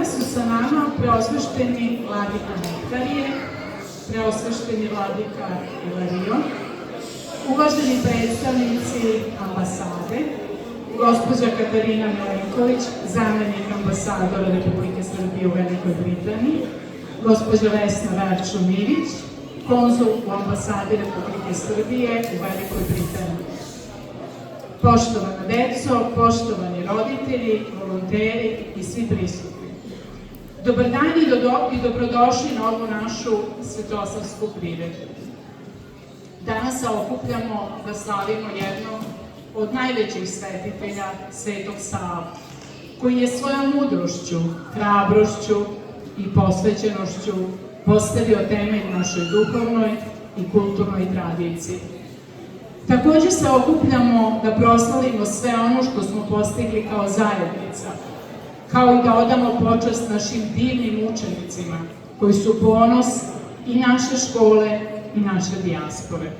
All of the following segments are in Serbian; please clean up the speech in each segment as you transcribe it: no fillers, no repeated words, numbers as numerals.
Danas su sa nama preosvešteni vladika Nektarije, preosvešteni vladika Ilarion, uvaženi predstavnici ambasade, gospođa Katarina Milenković, zamenik ambasadora Republike Srbije u Velikoj Britaniji, gospođa Vesna Verču-Mirić, konzul u ambasadi Republike Srbije u Velikoj Britaniji. Poštovana deco, poštovani roditelji, volonteri i svi prisutni. Dobar dan i dobrodošli na ovu našu svetosavsku priredbu. Danas se okupljamo da slavimo jednog od najvećih svetitelja, Svetog Savu, koji je svojom mudrošću, hrabrošću i posvećenošću postavio temelj našoj duhovnoj i kulturnoj tradiciji. Takođe se okupljamo da proslavimo sve ono što smo postigli kao zajednica, kao i da odamo počast našim divnim učenicima, koji su ponos i naše škole i naše dijaspore.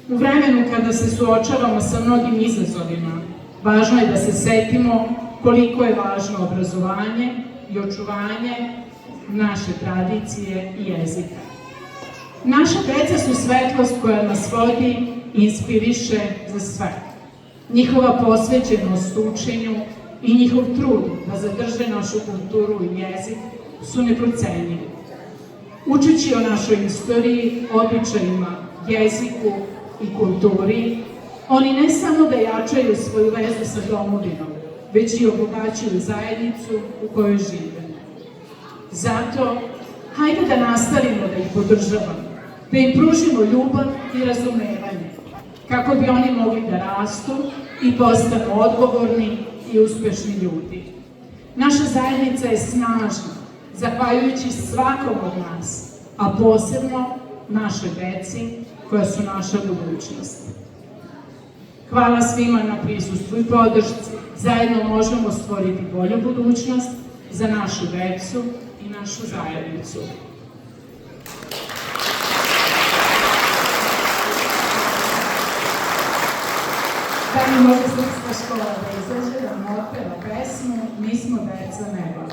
U vremenu kada se suočavamo sa mnogim izazovima, važno je da se setimo koliko je važno obrazovanje i očuvanje naše tradicije i jezika. Naša deca su svetlost koja nas vodi i inspiriše za sve. Njihova posvećenost učenju i njihov trud da zadrže našu kulturu i jezik su neprocenjivi. Učeći o našoj istoriji, običajima, jeziku i kulturi, oni ne samo da jačaju svoju vezu sa domovinom, već i obogaćuju zajednicu u kojoj žive. Zato, hajde da nastavimo da ih podržavamo, da im pružimo ljubav i razumevanje, kako bi oni mogli da rastu i postanu odgovorni i uspešni ljudi. Naša zajednica je snažna, zahvaljujući svakom od nas, a posebno našoj deci, koja su naša budućnost. Hvala svima na prisustvu i podršci. Zajedno možemo stvoriti bolju budućnost za našu decu i našu zajednicu. Da li može Srpska škola da izađe, da nam otpeva pesmu Mi smo deca neba.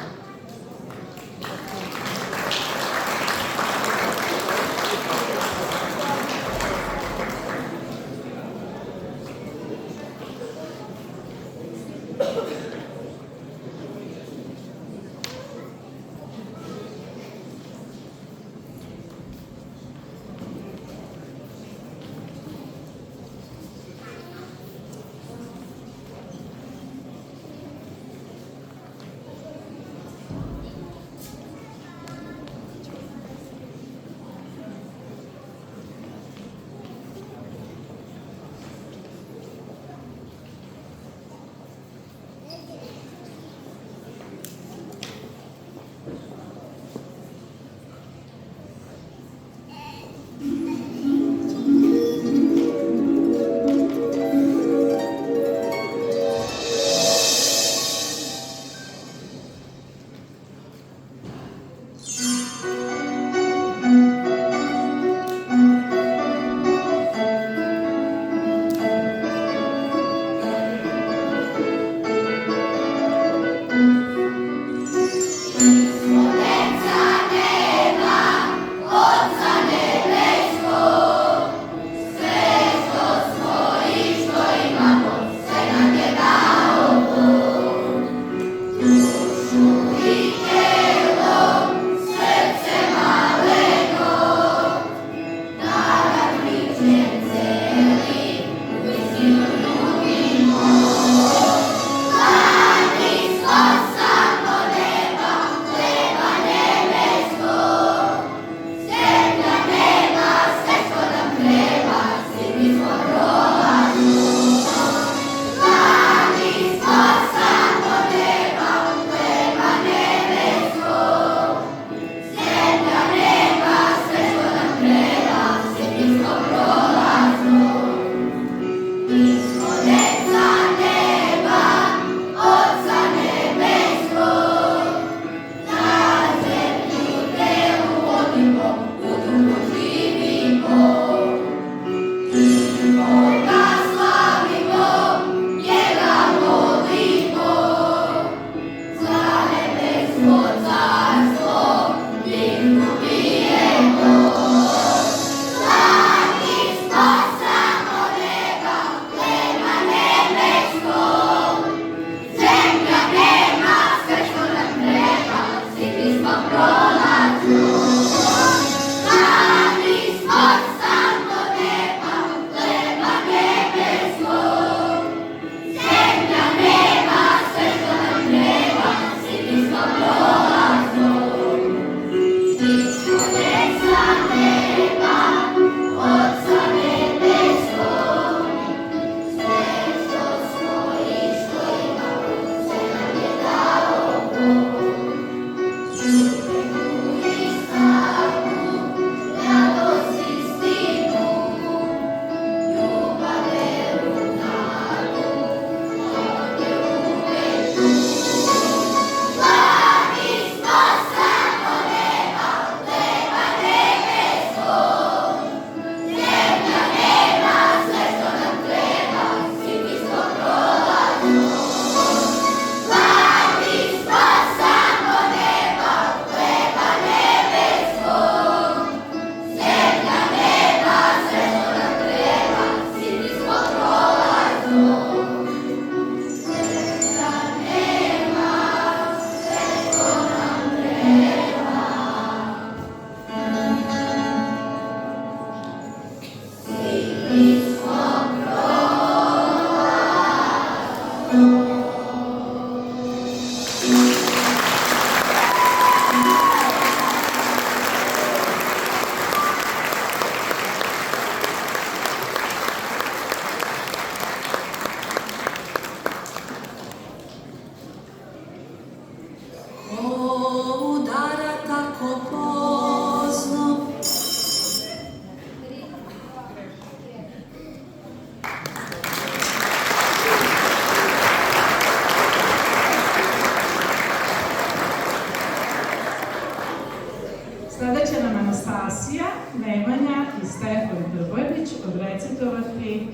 odrecitovati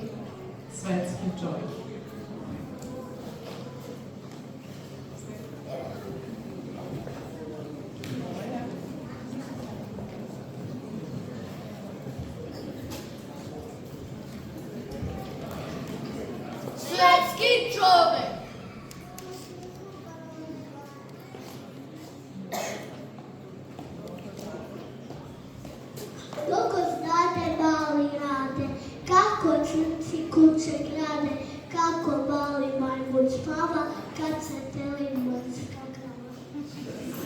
svetski čovjek. Svetski čovek. Koliko znate mali rade, kako crnci kuće grade, kako mali majmun spava, kad se teli morska krava.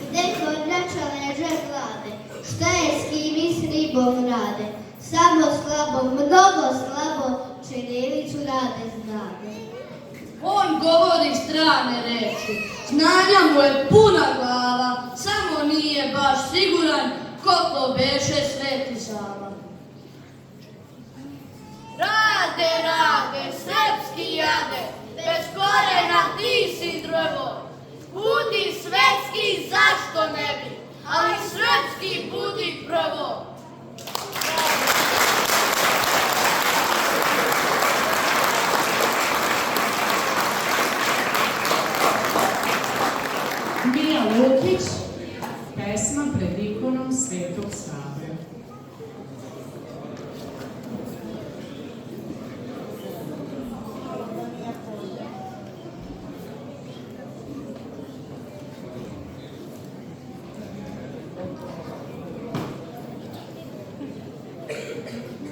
Gde kornjača leže glade, šta je s kim i s ribom rade, samo slabo, mnogo slabo, činjenicu rade znade. On govori strane reči, znanja mu je puna glava, samo nije baš siguran koliko beše Sveti Sava. Rade, rade, srpski jade, bez korena ti si drvo. Budi svetski, zašto ne bi, ali srpski budi prvo. Mija Lukić, pesma pred ikonom Svetog Save.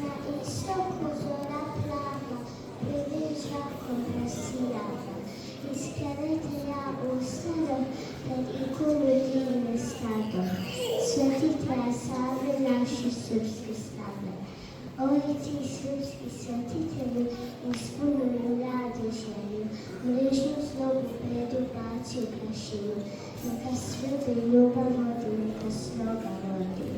Na istoku zora plava, priviđa kobra sijava. Iz krevetera ustade, pred ikonu divne stado. Svetitelja Save naši srpski stave. Ovi ti srpski svetitelji ispunuju radu želju. Mrežnu zlobu predu baci u prašinu. Neka svete ljubav vodi, neka sloga vodi.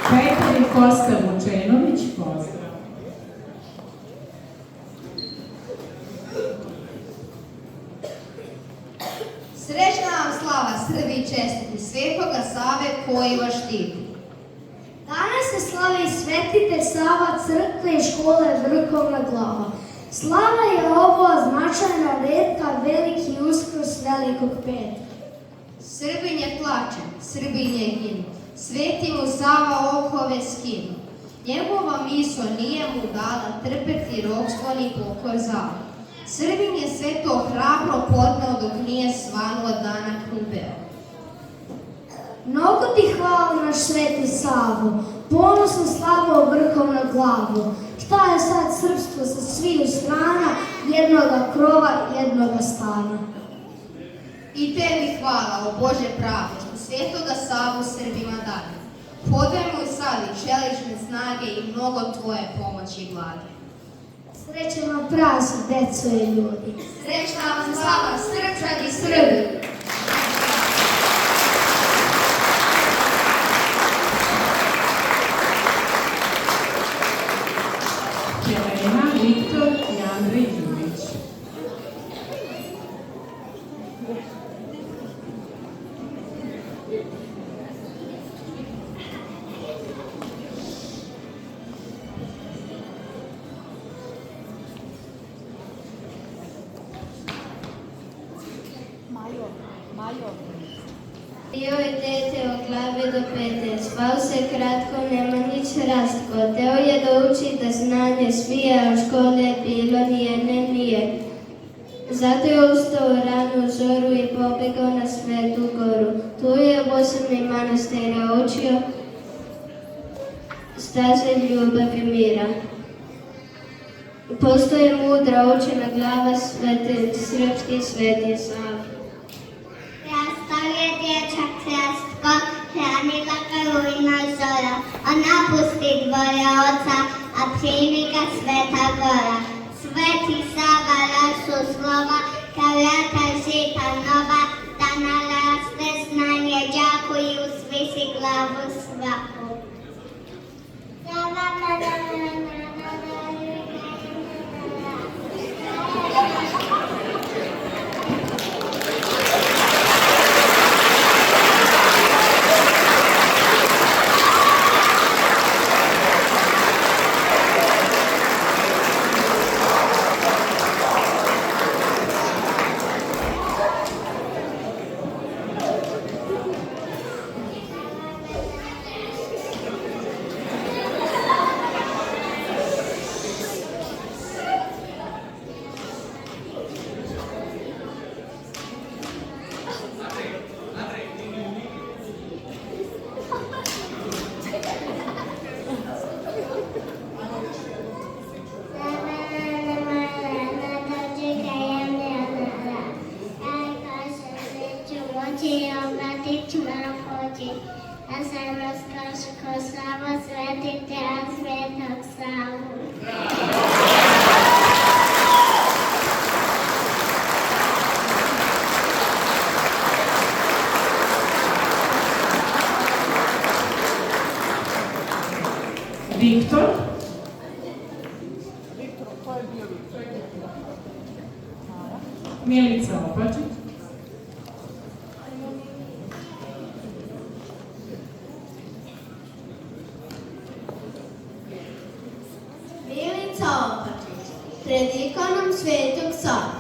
Petar i Kosta Vučenović, pozdrav. Srećna vam slava Srbiji čestiti, Svetoga Save koji vas štiti. Danas se slavi svetitelj Sava, crkve i škole vrhovna glava. Slava je ovo značajna retka, veliki uskrs velikog petka. Srbin je plače, Srbin je ginu, Sveti mu Sava okove skinu. Njegova miso nije mu dala trpeti ropstvo ni pokor zala. Srbin je sve to hrabro podneo dok nije svanuo dana krupeo. Mnogo ti hvala naš sveti Savo, ponosno slavo vrhov na glavu. Šta je sad srpstvo sa sviju strana, jednoga krova, jednoga stana. I tebi hvala, o Bože pravde, što Svetoga Savu Srbima dade. Podajmo i sad i čelične snage i mnogo tvoje pomoći i vlade. Srećan vam praznik, deco i ljudi. Srećna vam slava, Srpčani i Srbi! Helena, Viktor i Andrej Đurić. Bio je dete od glave do pete, spao se kratko, nema nić rastko. Teo je da uči da znanje svije, a u škole bilo nije, ne nije. Zato je ustao rano u zoru i pobegao na Svetu goru. Tu je u 8. manastira učio staze ljubavi mira. Postoje mudra učena glava srpski Sveti Sava. Rastao je dječak krastko, hranila ga rujna zora. On napusti dvore oca, a primi ga Sveta gora. Sveti Sava rastu slova, kao vjetar žita nova, da naraste znanje đaku i usvisi glavu svaku. kroz slavo svetitelja Svetog Savu. Viktor. Milica Opačić. Milica Opačić, pred ikonom Svetog Save.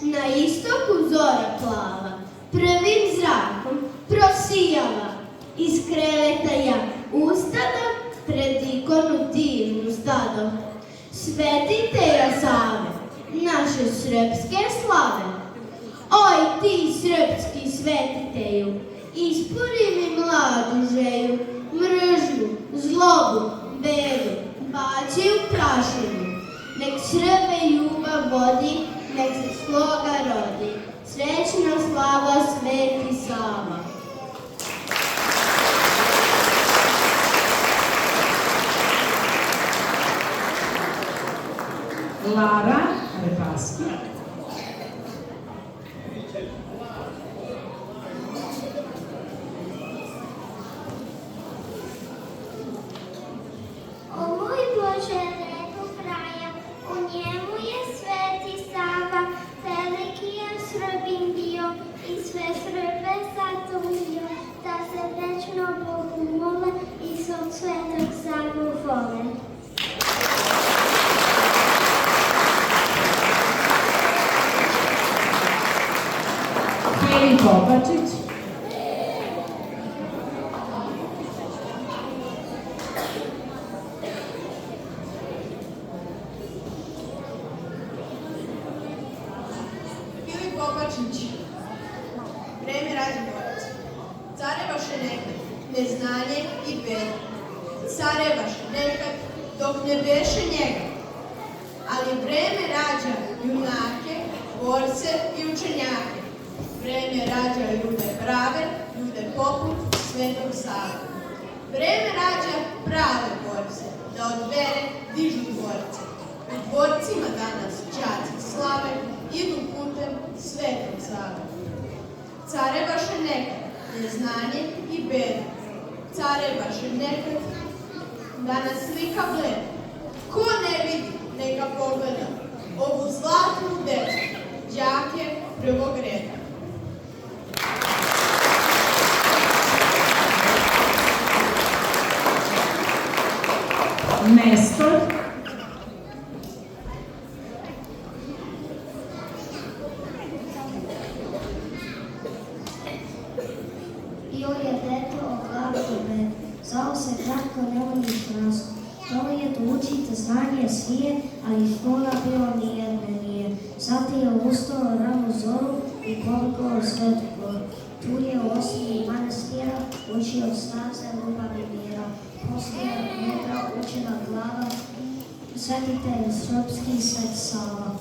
Na istoku zora plava, prvim zrakom prosijala. Iz kreveta ja ustada, pred ikonu divnu stado. Svetitelja Save, naše srpske slave. Oj ti srpski svetitelju, ispuni mi mladu želju, mržnju, zlobu, bedu, baci u prašinu. Nek Srbe ljubav vodi, nek se sloga rodi. Srećna slava Sveti Sava. Lara Repaski. O moj Bože, reku kraja, u njemu je Sveti Sava, veliki je Srbin bio i sve Srbe zadovoljio, da se večno Bogu mole i svog Svetog Savu vole. Filip Opačić. Filip Opačić, vreme Radimovac, carevaše nekad neznanje i beda, carevaše nekad dok ne beše njega, ali vreme rađa junake, borce i učenjake, vreme rađa ljude prave, ljude poput Svetog Save. Vreme rađa prave borce, da od vere dižu dvorce. U dvorcima danas đaci slave idu putem Svetog Save. Carevaše nekad neznanje i beda, carevaše nekad danas slika bleda. Ko ne vidi, neka pogleda ovu zlatnu decu, đake prvog reda. Nestor. Bio je dete od glavnog med, zvao se kratko Nemanjić Rasko. To je da učite znanje svije, ali škola bila nijedne nije. Zato je ustao rano zoru i povukao Svetu goru. Tu je u osnovi manastira učio staze ljubavi mira. Poslije medra učena glava, svetitelj srpski Svet Sava.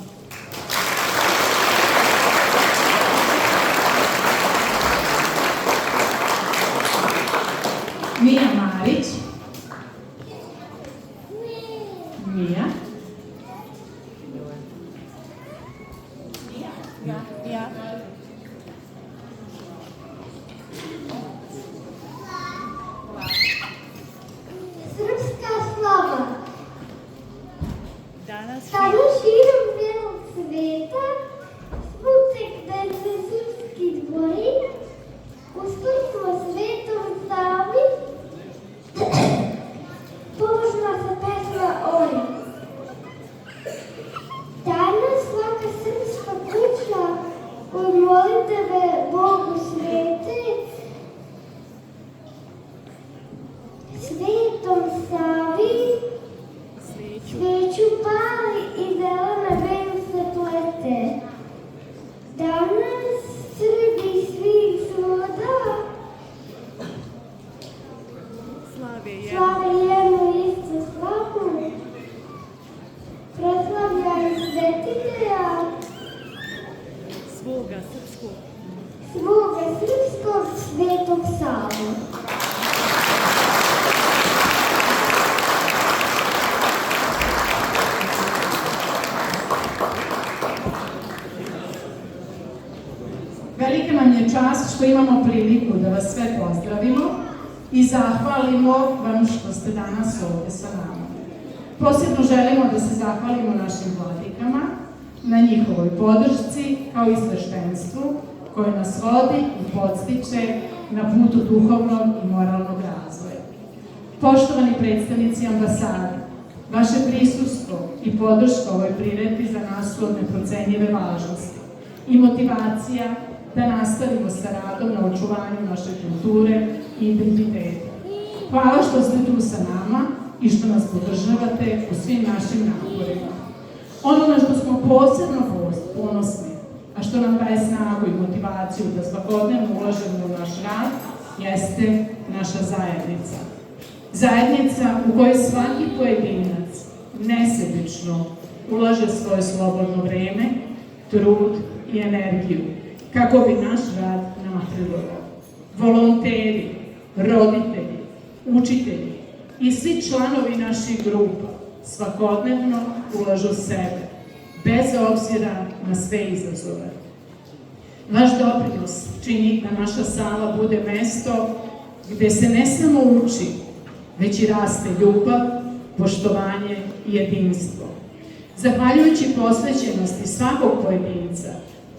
Mija Marić. Mija. Srpska slava. Danas širom belog sveta, svuda gde se srpski dvori, usprkos Svetom Savi, pobožna se pesma ori. Danas svaka srpska kuća od molitve Bogu svete, Svetom Savi, sveću pali i zelena veju se plete. Danas Srbi svih svuda slave jednu istu slavu, proslavljaju svetitelja svoga srpskog Svetog Savu. što imamo priliku da vas sve pozdravimo i zahvalimo vam što ste danas ovdje sa nama. Posebno želimo da se zahvalimo našim vladikama na njihovoj podršci kao i sveštenstvu koje nas vodi i podstiče na putu duhovnog i moralnog razvoja. Poštovani predstavnici ambasade, vaše prisustvo i podrška ovoj priredbi za nas su od neprocenjive važnosti i motivacija da nastavimo sa radom na očuvanju naše kulture i identiteta. Hvala što ste tu sa nama i što nas podržavate u svim našim naporima. Ono na što smo posebno ponosni, a što nam daje snagu i motivaciju da svakodnevno ulažemo u naš rad, jeste naša zajednica. Zajednica u kojoj svaki pojedinac nesebično ulaže svoje slobodno vreme, trud i energiju, kako bi naš rad napredovao. Volonteri, roditelji, učitelji i svi članovi naših grupa svakodnevno ulažu sebe, bez obzira na sve izazove. Vaš doprinos čini da naša sala bude mesto gde se ne samo uči, već i raste ljubav, poštovanje i jedinstvo. Zahvaljujući posvećenosti svakog pojedinca,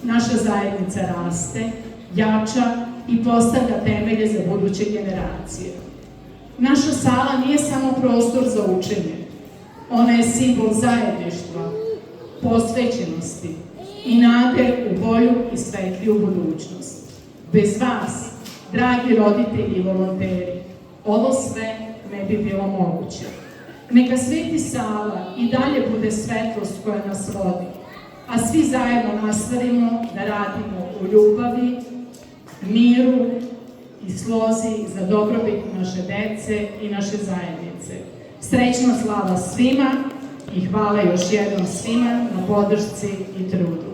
naša zajednica raste, jača i postavlja temelje za buduće generacije. Naša sala nije samo prostor za učenje, ona je simbol zajedništva, posvećenosti i nade u bolju i svetliju budućnost. Bez vas, dragi roditelji i volonteri, ovo sve ne bi bilo moguće. Neka Sveti Sava i dalje bude svetlost koja nas vodi, a svi zajedno nastavimo da radimo u ljubavi, miru i slozi za dobrobit naše dece i naše zajednice. Srećna slava svima i hvala još jednom svima na podršci i trudu.